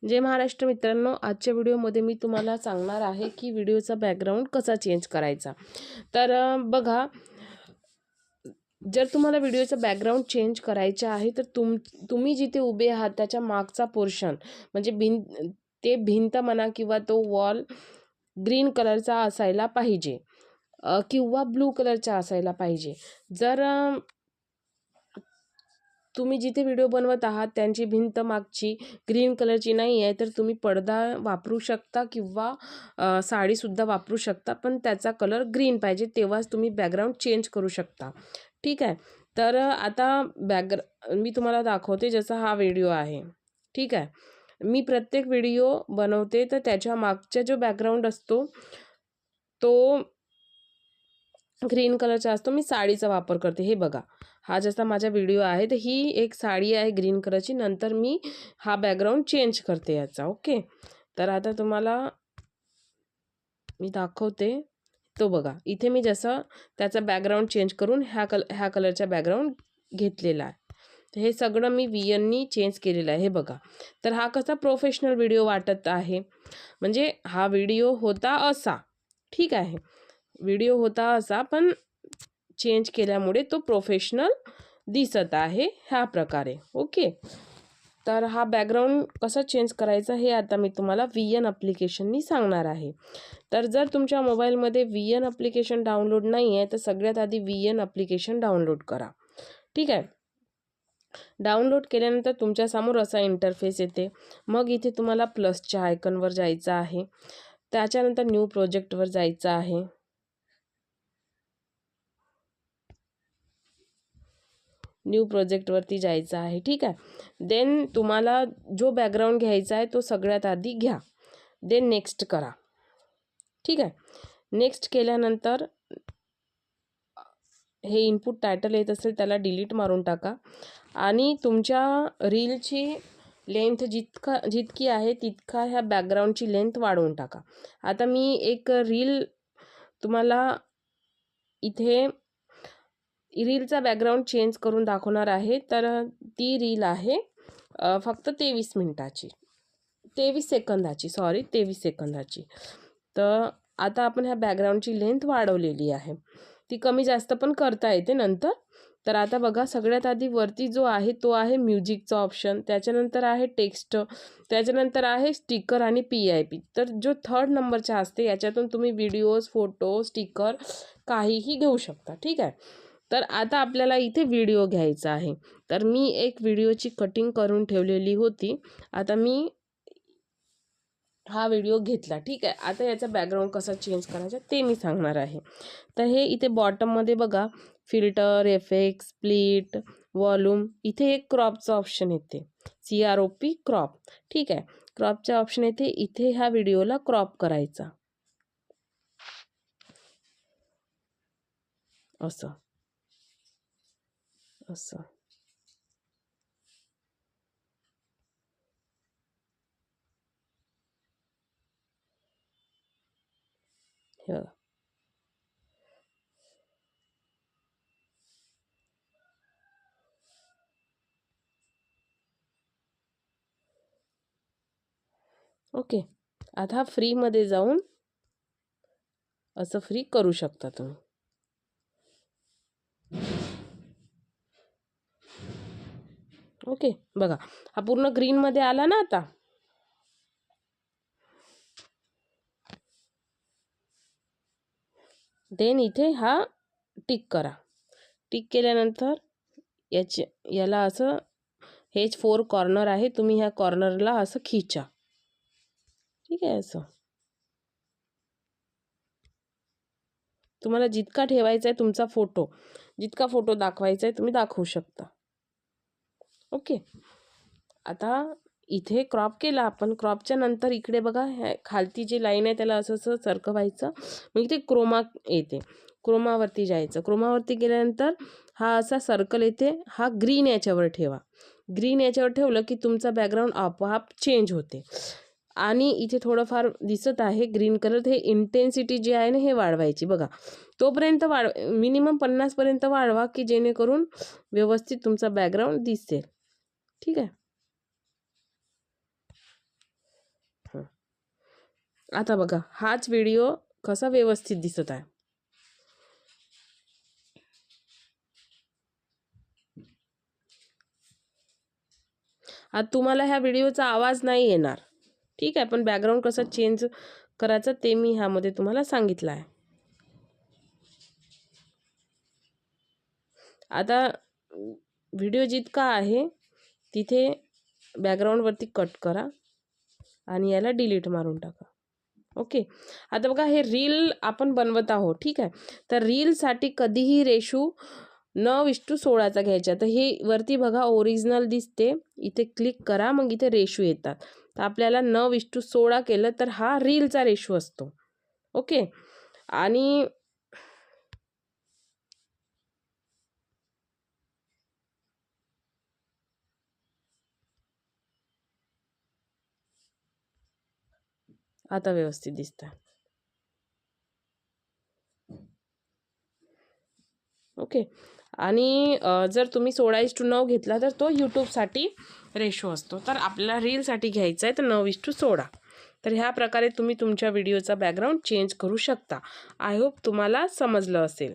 जय महाराष्ट्र मित्रांनो, आजच्या व्हिडिओमध्ये मी तुम्हाला सांगणार आहे की व्हिडिओचा बॅकग्राऊंड कसा चेंज करायचा। तर बघा, जर तुम्हाला व्हिडिओचा बॅकग्राऊंड चेंज करायचा आहे तर तुम्ही जिथे उभे आहात त्याच्या मागचा पोर्शन म्हणजे भिंत म्हणा किंवा तो वॉल ग्रीन कलरचा असायला पाहिजे किंवा ब्लू कलरचा असायला पाहिजे। जर तुम्ही जिथे व्हिडिओ बनवत आहात त्यांची भिंत मागची ग्रीन कलरची नाही आहे तर तुम्ही पडदा वापरू शकता किंवा साडीसुद्धा वापरू शकता, पण त्याचा कलर ग्रीन पाहिजे, तेव्हाच तुम्ही बॅकग्राऊंड चेंज करू शकता। ठीक आहे, तर आता मी तुम्हाला दाखवते, जसा हा व्हिडिओ आहे। ठीक आहे, मी प्रत्येक व्हिडिओ बनवते तर त्याच्या मागचा जो बॅकग्राऊंड असतो तो ग्रीन कलरचा असतो। मी साडीचा वापर करते। हे बघा, हा जसा माझा व्हिडिओ आहे तर ही एक साडी आहे ग्रीन कलरची, नंतर मी हा बॅकग्राऊंड चेंज करते याचा। ओके, तर आता तुम्हाला मी दाखवते। तो बघा, इथे मी जसं त्याचा बॅकग्राऊंड चेंज करून ह्या कलरचा बॅकग्राऊंड घेतलेला आहे। तर हे सगळं मी VN चेंज केलेलं आहे। हे बघा, तर हा कसा प्रोफेशनल व्हिडिओ वाटत आहे, म्हणजे हा व्हिडिओ होता असा। ठीक आहे, व्हिडिओ होता असा पण चेंज केल्यामुळे तो प्रोफेशनल दिसत आहे ह्या प्रकारे। ओके, तर हा बॅकग्राऊंड कसा चेंज करायचा हे आता मी तुम्हाला VN ॲप्लिकेशननी सांगणार आहे। तर जर तुमच्या मोबाईलमध्ये VN ॲप्लिकेशन डाउनलोड नाही आहे तर सगळ्यात आधी VN ॲप्लिकेशन डाउनलोड करा। ठीक आहे, डाउनलोड केल्यानंतर तुमच्यासमोर असा इंटरफेस येते। मग इथे तुम्हाला प्लसच्या आयकॉनवर जायचं आहे, त्याच्यानंतर न्यू प्रोजेक्टवर जायचं आहे। न्यू प्रोजेक्टवरती जायचं आहे। ठीक आहे, देन तुम्हाला जो बॅकग्राऊंड घ्यायचा आहे तो सगळ्यात आधी घ्या, देन नेक्स्ट करा। ठीक आहे, नेक्स्ट केल्यानंतर हे इनपुट टायटल येत असेल त्याला डिलीट मारून टाका आणि तुमच्या रीलची लेंथ जितकी आहे तितका ह्या बॅकग्राऊंडची लेंथ वाढवून टाका। आता मी एक रील तुम्हाला इथे रीलचा बॅकग्राऊंड चेंज करून दाखवणार आहे। तर ती रील आहे फक्त 23 मिनिटाची, 23 सेकंदाची, 23 सेकंदाची। तर आता आपण ह्या बॅकग्राऊंडची लेंथ वाढवलेली आहे, ती कमी जास्त पण करता येते नंतर। तर आता बघा, सगळ्यात आधी वरती जो आहे तो आहे म्युझिकचा ऑप्शन, त्याच्यानंतर आहे टेक्स्ट, त्याच्यानंतर आहे स्टिकर आणि PIP। तर जो 3rd नंबरचा असते याच्यातून तुम्ही व्हिडिओज, फोटो, स्टिकर काहीही घेऊ शकता। ठीक आहे, तर आता आपल्याला इथे व्हिडिओ घ्यायचा आहे। तर मी एक व्हिडिओची कटिंग करून ठेवलेली होती, आता मी हा व्हिडिओ घेतला। ठीक आहे, आता याचा बॅकग्राऊंड कसा चेंज करायचा ते मी सांगणार आहे। तर हे इथे बॉटममध्ये बघा, फिल्टर, इफेक्ट, स्प्लिट, व्हॉल्यूम, इथे एक क्रॉपचा ऑप्शन येते, CROP क्रॉप। ठीक आहे, क्रॉपचा ऑप्शन येते, इथे ह्या व्हिडिओला क्रॉप करायचा असं असं। हे ओके, आता फ्रीमध्ये जाऊन असं फ्री करू शकता तुम्ही। ओके, बघा, हा पूर्ण ग्रीनमध्ये आला ना। आता देन इथे हा टिक करा। टिक केल्यानंतर याला असं, हेच 4 कॉर्नर आहे, तुम्ही ह्या कॉर्नरला असं खिचा। ठीक आहे, असं तुम्हाला जितका ठेवायचा आहे तुमचा फोटो, जितका फोटो दाखवायचा आहे तुम्ही दाखवू शकता। ओके, आता इथे क्रॉप केला आपण, क्रॉपच्या नंतर इकडे बघा, खालती जी लाईन आहे त्याला असं असं सरकवायचं, मग इथे क्रोमा येते, क्रोमावरती जायचं। क्रोमावरती गेल्यानंतर हा असा सर्कल येते, हा ग्रीन याच्यावर ठेवा। ग्रीन याच्यावर ठेवलं की तुमचा बॅकग्राऊंड आपोआप चेंज होते। आणि इथे थोडंफार दिसत आहे ग्रीन कलर, हे इंटेन्सिटी जी आहे ना हे वाढवायची। बघा, तोपर्यंत मिनिमम 50 पर्यंत वाढवा की जेणेकरून व्यवस्थित तुमचा बॅकग्राऊंड दिसेल। ठीक आहे, आता बघा हाच व्हिडिओ कसा व्यवस्थित दिसत आहे. आता तुम्हाला ह्या व्हिडिओचा आवाज नाही येणार, ठीक आहे, पण बॅकग्राऊंड कसं चेंज करायचं ते मी ह्यामध्ये तुम्हाला सांगितलं आहे. आता व्हिडिओ जितका आहे तिथे बॅकग्राऊंडवरती कट करा आणि याला डिलीट मारून टाका. ओके. आता बघा हे रील आपण बनवत आहोत, ठीक आहे. तर रीलसाठी कधीही रेशो 9:16चा घ्यायचा. तर हे वरती बघा ओरिजिनल दिसते, इथे क्लिक करा, मग इथे रेशो येतात. तर आपल्याला 9:16 केलं तर हा रीलचा रेशो असतो. ओके. आणि आता व्यवस्थित दिसतं. ओके. आणि जर तुम्ही 16:9 घेतला तर तो यूट्यूबसाठी रेशो असतो. तर आपल्याला रीलसाठी घ्यायचा आहे तर 9:16. तर ह्या प्रकारे तुम्ही तुमच्या व्हिडिओचा बॅकग्राऊंड चेंज करू शकता. आय होप तुम्हाला समजलं असेल.